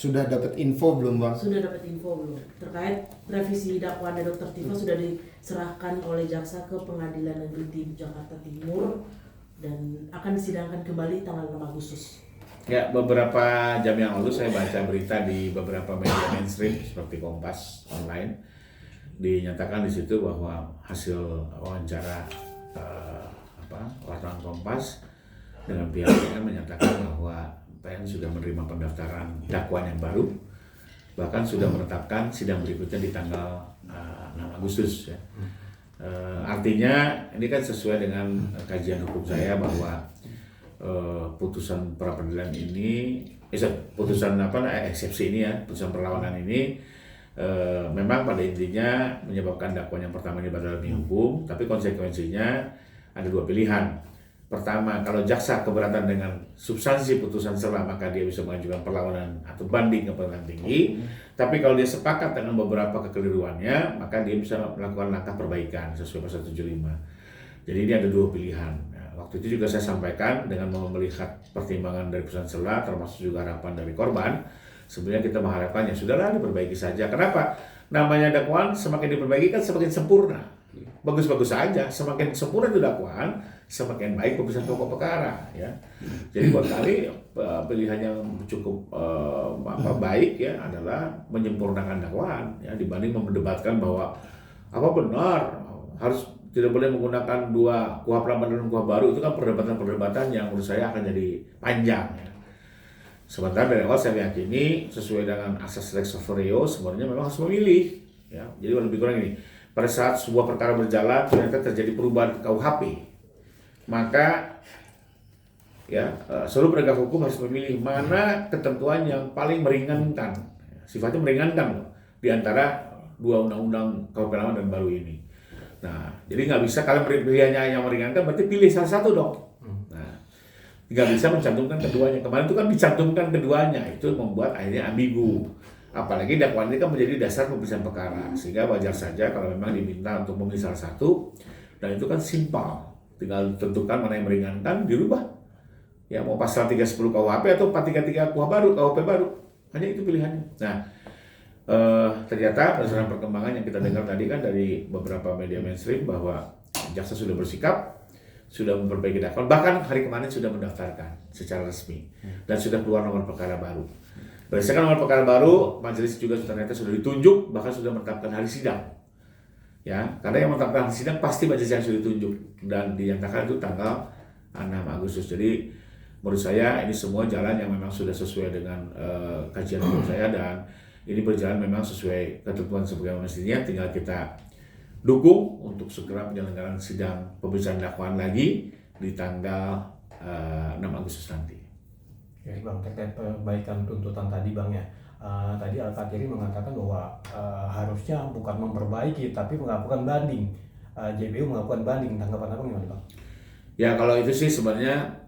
Sudah dapat info belum, Bang? Sudah dapat info belum? Terkait revisi dakwaan Dr. Tifa sudah diserahkan oleh jaksa ke Pengadilan Negeri di Jakarta Timur dan akan disidangkan kembali tanggal 6 Agustus. Ya, beberapa jam yang lalu saya baca berita di beberapa media mainstream seperti Kompas online, dinyatakan di situ bahwa hasil wawancara wartawan Kompas dengan pihak PN menyatakan bahwa PN sudah menerima pendaftaran dakwaan yang baru, bahkan sudah menetapkan sidang berikutnya di tanggal 6 Agustus ya. Artinya ini kan sesuai dengan kajian hukum saya bahwa putusan pra peradilan ini, putusan eksepsi ini ya, putusan perlawanan ini memang pada intinya menyebabkan dakwaan yang pertama ini batal demi hukum, tapi konsekuensinya ada dua pilihan. Pertama, kalau jaksa keberatan dengan substansi putusan sela, maka dia bisa mengajukan perlawanan atau banding ke pengadilan tinggi. Tapi kalau dia sepakat dengan beberapa kekeliruannya, maka dia bisa melakukan langkah perbaikan sesuai pasal 75. Jadi ini ada dua pilihan. Nah, waktu itu juga saya sampaikan dengan melihat pertimbangan dari putusan sela, termasuk juga harapan dari korban, sebenarnya kita mengharapkan ya sudahlah diperbaiki saja. Kenapa? Namanya dakwaan semakin diperbaiki kan semakin sempurna. Bagus-bagus saja, semakin sempurna itu dakwaan, semakin baik putusan pokok perkara ya. Jadi buat kami pilihan yang cukup baik ya adalah menyempurnakan dakwaan ya, dibanding memperdebatkan bahwa apa benar harus tidak boleh menggunakan dua kuhap lama dan kuhap baru. Itu kan perdebatan-perdebatan yang menurut saya akan jadi panjang ya. Sementara dari awal saya meyakini sesuai dengan asas lex officio sebenarnya memang harus memilih ya. Jadi lebih kurang ini, pada saat sebuah perkara berjalan ternyata terjadi perubahan ke KUHP, maka ya seluruh penegak hukum harus memilih mana ketentuan yang paling meringankan, sifatnya meringankan loh, di antara dua undang-undang KUHP lama dan baru ini. Nah, jadi nggak bisa kalian pilihannya yang meringankan, berarti pilih salah satu dong. Nah, nggak bisa mencantumkan keduanya. Kemarin itu kan dicantumkan keduanya, itu membuat akhirnya ambigu. Apalagi dakwaan ini kan menjadi dasar pemeriksaan perkara, sehingga wajar saja kalau memang diminta untuk memilih salah satu, dan itu kan simpel, tinggal tentukan mana yang meringankan, dirubah. Ya mau pasal 310 KUHP atau 433 KUHP baru, hanya itu pilihannya. Nah, ternyata berdasarkan perkembangan yang kita dengar tadi kan dari beberapa media mainstream bahwa jaksa sudah bersikap, sudah memperbaiki dakwaan, bahkan hari kemarin sudah mendaftarkan secara resmi dan sudah keluar nomor perkara baru. Berdasarkan nomor perkara baru, majelis juga ternyata sudah ditunjuk, bahkan sudah menetapkan hari sidang. Ya, karena yang menetapkan hari sidang pasti majelis yang sudah ditunjuk dan dinyatakan itu tanggal 6 Agustus. Jadi menurut saya ini semua jalan yang memang sudah sesuai dengan kajian hukum saya, dan ini berjalan memang sesuai ketentuan sebagaimana mestinya. Tinggal kita dukung untuk segera penyelenggaraan sidang pemeriksaan dakwaan lagi di tanggal 6 Agustus nanti. Ya Bang, terkait perbaikan tuntutan tadi Bang ya, tadi Al-Katiri mengatakan bahwa harusnya bukan memperbaiki tapi melakukan banding. JBU melakukan banding, tanggapan Abang gimana Bang? Ya kalau itu sih sebenarnya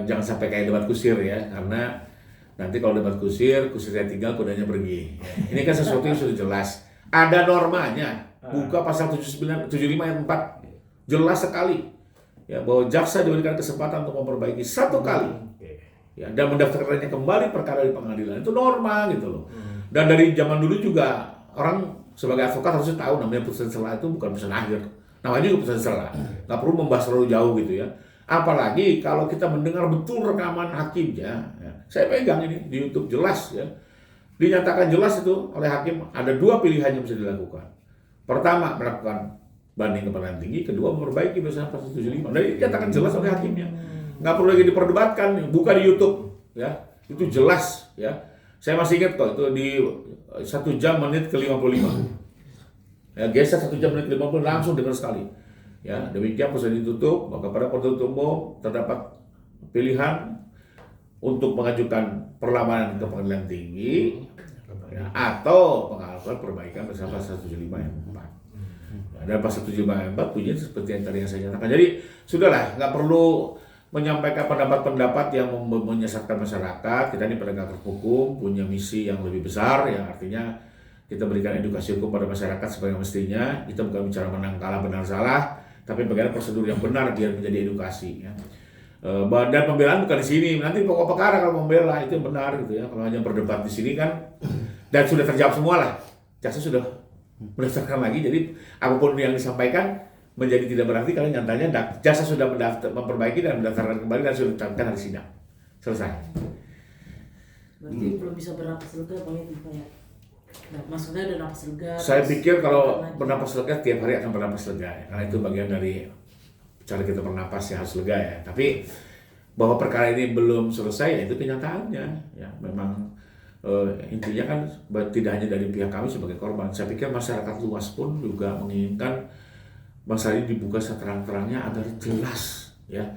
jangan sampai kayak debat kusir ya, karena nanti kalau debat kusirnya tinggal, kudanya pergi. Ini kan sesuatu yang sudah jelas, ada normanya. Buka pasal 75 ayat 4, jelas sekali ya bahwa jaksa diberikan kesempatan untuk memperbaiki satu kali. Ya, dan mendaftarkannya kembali perkara di pengadilan, itu norma gitu loh. Dan dari zaman dulu juga orang sebagai advokat harusnya tahu namanya putusan sela itu bukan putusan akhir, namanya juga putusan sela, nggak perlu membahas terlalu jauh gitu ya. Apalagi kalau kita mendengar betul rekaman hakimnya ya. Saya pegang ini di YouTube jelas ya, dinyatakan jelas itu oleh hakim ada dua pilihan yang bisa dilakukan. Pertama melakukan banding ke pengadilan tinggi, kedua memperbaiki berdasarkan pasal 75. Dan dinyatakan jelas oleh hakimnya. Nggak perlu lagi diperdebatkan, buka di YouTube ya, itu jelas ya. Saya masih ingat kok itu di 1 jam menit ke 55 ya, geser 1 jam menit ke 50 langsung dengar sekali ya. Demikian proses ditutup, maka pada penuntut umum terdapat pilihan untuk mengajukan perlawanan ke pengadilan tinggi ya, atau melakukan perbaikan bersama pasal 75 yang 4 ya, dan pasal 75 yang 4 punya seperti yang tadi yang saya nyatakan. Jadi sudahlah, nggak perlu menyampaikan pendapat-pendapat yang menyesatkan masyarakat. Kita ini penegak hukum punya misi yang lebih besar, yang artinya kita berikan edukasi hukum pada masyarakat sebagai mestinya. Kita bukan bicara menang kalah benar salah, tapi bagaimana prosedur yang benar biar menjadi edukasi ya. Dan pembelaan bukan di sini, nanti pokok perkara kalau membela itu benar gitu ya. Kalau hanya berdebat di sini kan, dan sudah terjawab semua lah, jaksa sudah mendaftarkan lagi, jadi apapun yang disampaikan menjadi tidak berarti karena nyatanya jaksa sudah memperbaiki dan mendaftarkan kembali dan sudah ditetapkan hari sidang. Selesai. Berarti belum bisa bernapas lega Bang itu ya? Nah, maksudnya udah napas lega. Saya terus pikir kalau lagi. bernapas lega tiap hari akan bernapas lega ya, karena itu bagian dari cara kita bernapas yang harus lega ya. Tapi bahwa perkara ini belum selesai ya itu kenyataannya ya. Memang intinya kan tidak hanya dari pihak kami sebagai korban. Saya pikir masyarakat luas pun juga menginginkan masalah ini dibuka seterang-terangnya agar jelas ya.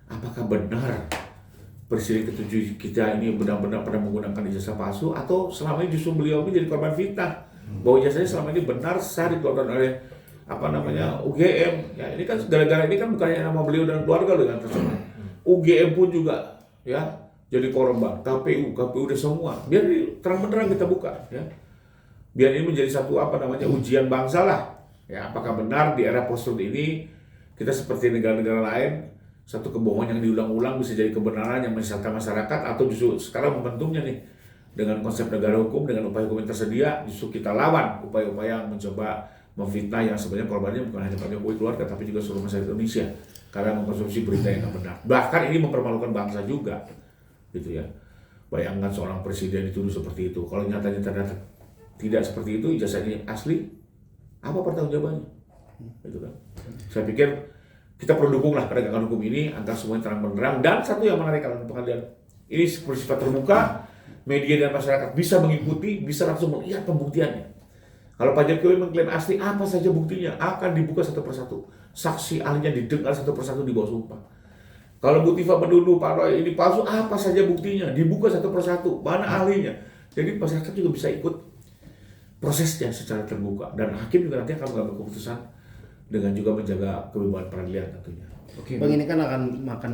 Apakah benar Presiden ke-7 kita ini benar-benar pernah menggunakan ijazah palsu atau selama ini justru beliau ini jadi korban fitnah bahwa ijazahnya selama ini benar sah dikeluarkan oleh UGM ya. Ini kan gara-gara ini kan bukannya nama beliau dan keluarga dengan tersebut. UGM pun juga ya jadi korban, KPU udah semua. Biar terang benerang kita buka ya. Biar ini menjadi satu ujian bangsa lah. Ya, apakah benar di era post-truth ini kita seperti negara-negara lain satu kebohongan yang diulang-ulang bisa jadi kebenaran yang menyesatkan masyarakat, atau justru sekarang momentumnya nih dengan konsep negara hukum, dengan upaya hukum yang tersedia justru kita lawan upaya-upaya mencoba memfitnah yang sebenarnya korbannya bukan hanya Pak Jokowi keluarga tapi juga seluruh masyarakat Indonesia karena mengkonsumsi berita yang tidak benar. Bahkan ini mempermalukan bangsa juga, gitu ya. Bayangkan seorang presiden dituduh seperti itu. Kalau nyatanya ternyata tidak seperti itu, ijazah ini asli, apa pertanggungjawabannya? Gitu kan. Saya pikir kita perlu dukunglah penegakan hukum ini agar semuanya terang benderang. Dan satu yang menarik kalau pengadilan ini bersifat terbuka, media dan masyarakat bisa mengikuti, bisa langsung melihat pembuktiannya. Kalau Pak Jokowi mengklaim asli, apa saja buktinya akan dibuka satu persatu. Saksi ahlinya didengar satu persatu di bawah sumpah. Kalau Bu Tifa menuduh Pak Roy ini palsu, apa saja buktinya dibuka satu persatu. Mana ahlinya? Jadi masyarakat juga bisa ikut prosesnya secara terbuka. Dan hakim juga nanti akan mengambil keputusan dengan juga menjaga kebebasan peradilan tentunya. Oke, Bang, ini kan akan makan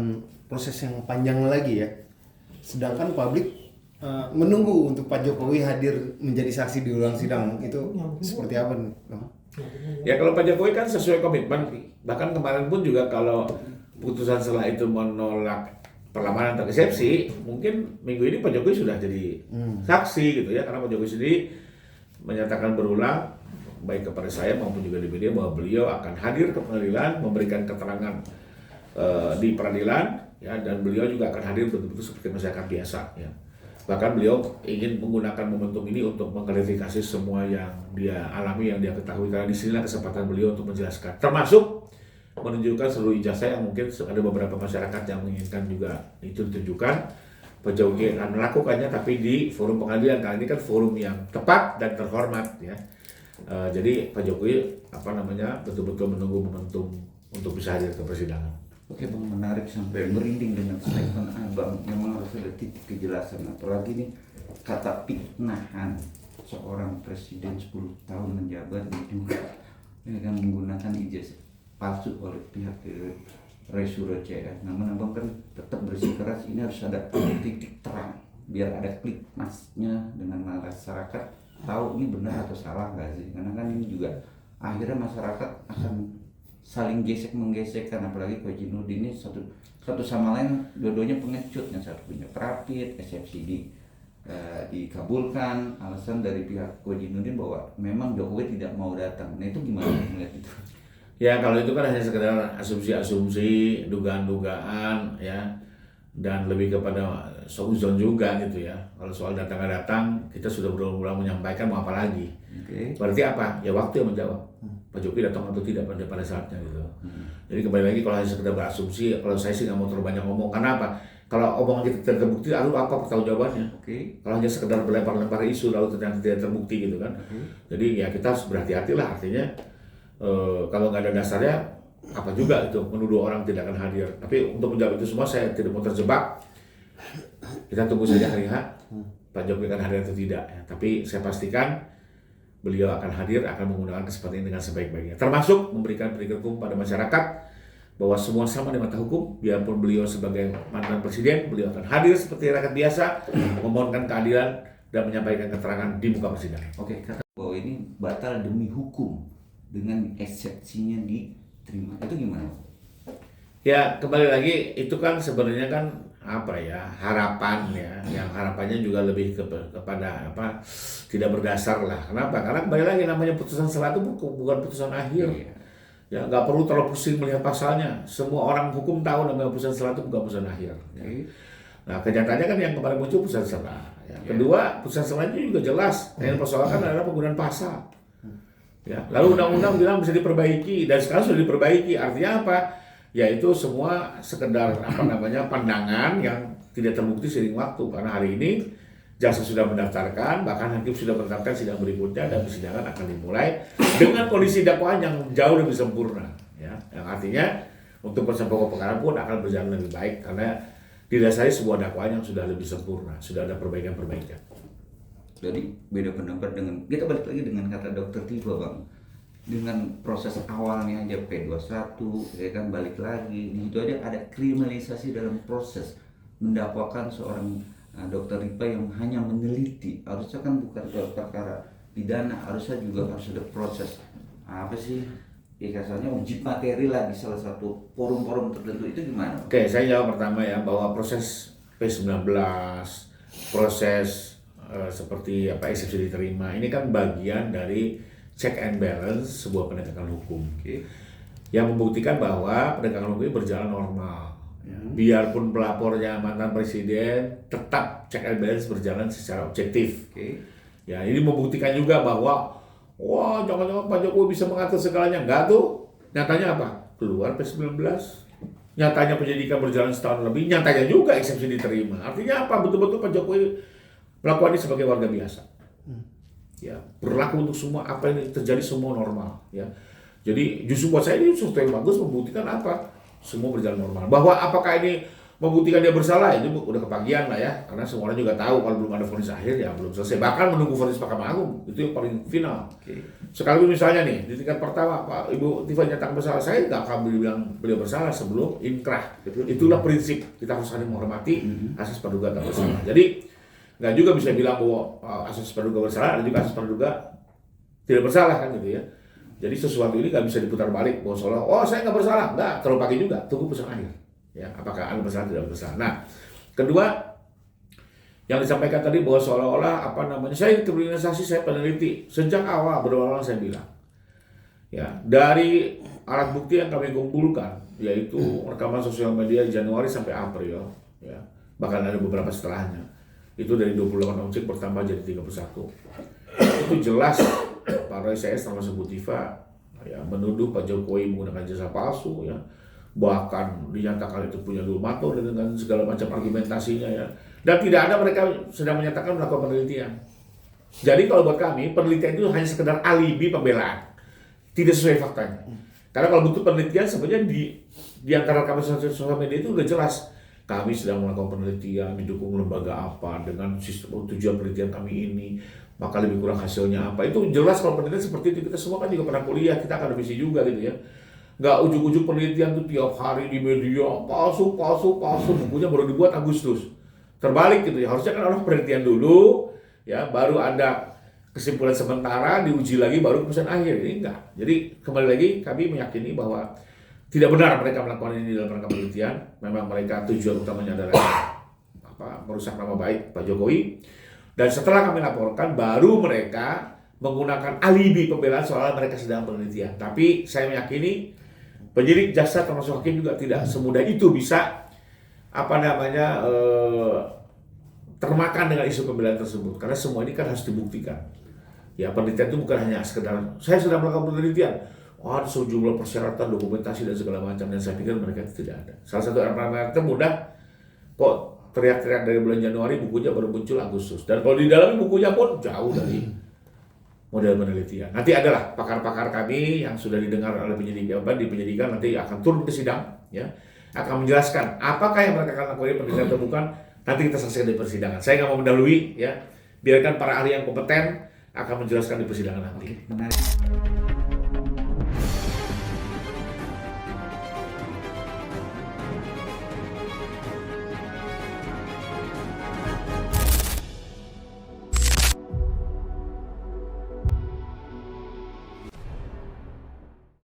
proses yang panjang lagi ya. Sedangkan publik menunggu untuk Pak Jokowi hadir menjadi saksi di ulang sidang, itu seperti apa nih, Bang? Ya kalau Pak Jokowi kan sesuai komitmen, bahkan kemarin pun juga kalau putusan setelah itu menolak perlawanan atau eksepsi, mungkin minggu ini Pak Jokowi sudah jadi saksi gitu ya, karena Pak Jokowi sendiri menyatakan berulang baik kepada saya maupun juga di media bahwa beliau akan hadir ke pengadilan memberikan keterangan di peradilan ya, dan beliau juga akan hadir betul-betul seperti masyarakat biasa ya. Bahkan beliau ingin menggunakan momentum ini untuk mengklarifikasi semua yang dia alami, yang dia ketahui, karena disinilah kesempatan beliau untuk menjelaskan, termasuk menunjukkan seluruh ijazah yang mungkin ada beberapa masyarakat yang menginginkan juga itu ditunjukkan. Pak Jokowi akan melakukannya tapi di forum pengadilan, karena ini kan forum yang tepat dan terhormat ya. Jadi Pak Jokowi betul-betul menunggu momentum untuk bisa hadir ke persidangan. Oke Bang, menarik sampai merinding dengan statement Abang. Memang harus ada titik kejelasan, apalagi nih kata fitnahan seorang presiden 10 tahun menjabat juga ini kan menggunakan ijazah palsu oleh pihak Resuro CS. Namun Abang kan tetap bersikeras ini harus ada titik terang biar ada klik masnya dengan masyarakat tahu ini benar atau salah nggak sih, karena kan ini juga akhirnya masyarakat akan saling gesek-menggesekkan, apalagi Kojinuddin ini satu sama lain dua-duanya pengecut, yang satu punya prapit, eksepsi dikabulkan, alasan dari pihak Kojinuddin bahwa memang Jokowi tidak mau datang. Nah itu gimana melihat itu? Ya kalau itu kan hanya sekedar asumsi-asumsi, dugaan-dugaan ya, dan lebih kepada seuzon juga gitu ya. Kalau soal datang kita sudah berulang-ulang menyampaikan, mau apa lagi? Okay. Berarti apa? Ya waktu yang menjawab. Pak Jokowi datang atau tidak pada saatnya gitu. Jadi kembali lagi kalau hanya sekedar berasumsi, kalau saya sih nggak mau terlalu banyak ngomong. Karena apa? Kalau omongan kita tidak terbukti, lalu apa pertanggungjawabannya? Kalau hanya sekedar berlempar-lempar isu lalu ternyata tidak terbukti gitu kan. Jadi ya kita harus berhati-hati lah, artinya kalau nggak ada dasarnya apa juga itu menuduh orang tidak akan hadir. Tapi untuk menjawab itu semua saya tidak mau terjebak. Kita tunggu saja hari H Pak Jokowi akan hadir atau tidak ya. Tapi saya pastikan beliau akan hadir, akan menggunakan kesempatan ini dengan sebaik-baiknya, termasuk memberikan pendidikan hukum pada masyarakat bahwa semua sama di mata hukum. Biarpun beliau sebagai mantan presiden, beliau akan hadir seperti rakyat biasa, memohonkan keadilan dan menyampaikan keterangan di muka persidangan. Oke, kata bahwa ini batal demi hukum dengan eksepsinya diterima, itu gimana? Ya kembali lagi itu kan sebenarnya kan apa ya, harapan ya, yang harapannya juga lebih kepada apa, tidak berdasar lah. Kenapa? Karena kembali lagi namanya putusan selah itu bukan putusan akhir. Iya. Ya nggak perlu terlalu pusing melihat pasalnya. Semua orang hukum tahu namanya putusan selah itu bukan putusan akhir. Ya. Nah kenyataannya kan yang kemarin muncul putusan selah. Ya. Kedua putusan selahnya juga jelas. Yang dipersoalkan adalah penggunaan pasal. Ya. Lalu undang-undang bilang bisa diperbaiki dan sekarang sudah diperbaiki. Artinya apa? Yaitu semua sekedar apa namanya pandangan yang tidak terbukti seiring waktu, karena hari ini jaksa sudah mendaftarkan, bahkan hakim sudah menetapkan sidang berikutnya dan persidangan akan dimulai dengan kondisi dakwaan yang jauh lebih sempurna, ya, yang artinya untuk proses pokok perkara pun akan berjalan lebih baik karena didasari sebuah dakwaan yang sudah lebih sempurna, sudah ada perbaikan-perbaikan. Jadi beda pendapat dengan, kita balik lagi dengan kata Dokter Tifa Bang, dengan proses awalnya aja P21 ya kan, balik lagi di situ aja ada kriminalisasi dalam proses mendakwakan seorang Dokter Ripa yang hanya meneliti. Harusnya kan bukan perkara pidana, harusnya juga harus ada proses apa sih ya, kasarnya uji materi lah di salah satu forum-forum tertentu. Itu gimana? Oke, saya jawab pertama ya, bahwa proses P19, proses seperti apa eksepsi diterima, ini kan bagian dari check and balance sebuah penegakan hukum, yang membuktikan bahwa penegakan hukum ini berjalan normal. Biarpun pelapornya mantan presiden, tetap check and balance berjalan secara objektif. Ya, ini membuktikan juga bahwa wah jangan-jangan Pak Jokowi bisa mengatur segalanya. Enggak tuh. Nyatanya apa? Keluar P19. Nyatanya penyidikan berjalan setahun lebih. Nyatanya juga eksepsi diterima. Artinya apa? Betul-betul Pak Jokowi melakukan ini sebagai warga biasa. Ya, berlaku untuk semua, apa yang terjadi semua normal, ya. Jadi justru buat saya ini sesuatu yang bagus, membuktikan apa? Semua berjalan normal. Bahwa apakah ini membuktikan dia bersalah, itu udah kepagian lah ya, karena semua orang juga tahu kalau belum ada vonis akhir ya belum selesai. Bahkan menunggu vonis Mahkamah Agung, itu yang paling final. Sekalipun misalnya nih di tingkat pertama Pak Ibu Tifa nyatakan bersalah, saya nggak akan bilang beliau bersalah sebelum inkrah. Itulah prinsip, kita harus saling menghormati asas praduga tak bersalah. Jadi nggak juga bisa bilang bahwa asas praduga bersalah, ada juga asas praduga tidak bersalah kan gitu ya. Jadi sesuatu ini nggak bisa diputar balik bahwa seolah oh saya nggak bersalah, nggak, terlalu pagi juga, tunggu putusan akhir. Ya, apakah Anda bersalah tidak bersalah. Nah, kedua yang disampaikan tadi bahwa seolah-olah apa namanya saya kriminalisasi, saya peneliti sejak awal berulang-ulang saya bilang. Ya, dari alat bukti yang kami kumpulkan yaitu rekaman sosial media Januari sampai April, ya, bahkan ada beberapa setelahnya. Itu dari 28 objek bertambah jadi 31. Itu jelas Pak Roy CS termasuk Bu Tifa ya, menuduh Pak Jokowi menggunakan jasa palsu ya. Bahkan dinyatakan itu punya dulmatur dengan segala macam argumentasinya ya. Dan tidak ada mereka sedang menyatakan melakukan penelitian. Jadi kalau buat kami penelitian itu hanya sekedar alibi pembelaan. Tidak sesuai faktanya. Karena kalau butuh penelitian sebenarnya di antara kami sosial media itu udah jelas. Kami sedang melakukan penelitian, didukung lembaga apa, dengan sistem tujuan penelitian kami ini, maka lebih kurang hasilnya apa. Itu jelas kalau penelitian seperti itu. Kita semua kan juga pernah kuliah, kita akademisi juga gitu ya. Nggak ujuk-ujuk penelitian tuh tiap hari di media, palsu, bukunya baru dibuat Agustus. Terbalik gitu ya, harusnya kan orang penelitian dulu, ya baru ada kesimpulan sementara, diuji lagi, baru keputusan akhir. Ini enggak. Jadi kembali lagi kami meyakini bahwa tidak benar mereka melakukan ini dalam rangka penelitian. Memang mereka tujuan utamanya adalah merusak nama baik Pak Jokowi. Dan setelah kami laporkan, baru mereka menggunakan alibi pembelaan soal mereka sedang penelitian. Tapi saya meyakini penyidik, jaksa termasuk hakim juga tidak semudah itu bisa termakan dengan isu pembelaan tersebut. Karena semua ini kan harus dibuktikan. Ya, penelitian itu bukan hanya sekedar saya sudah melakukan penelitian. Ada sejumlah persyaratan, dokumentasi dan segala macam, dan saya pikir mereka itu tidak ada. Salah satu argumen mudah kok teriak-teriak dari bulan Januari, bukunya baru muncul Agustus. Dan kalau di dalam bukunya pun jauh dari model penelitian. Nanti adalah pakar-pakar kami yang sudah didengar oleh penyidikan nanti akan turun ke sidang, ya, akan menjelaskan apakah yang mereka akan lakukan penelitian atau bukan. Nanti kita saksikan di persidangan. Saya nggak mau mendahului, ya. Biarkan para ahli yang kompeten akan menjelaskan di persidangan nanti. Menarik.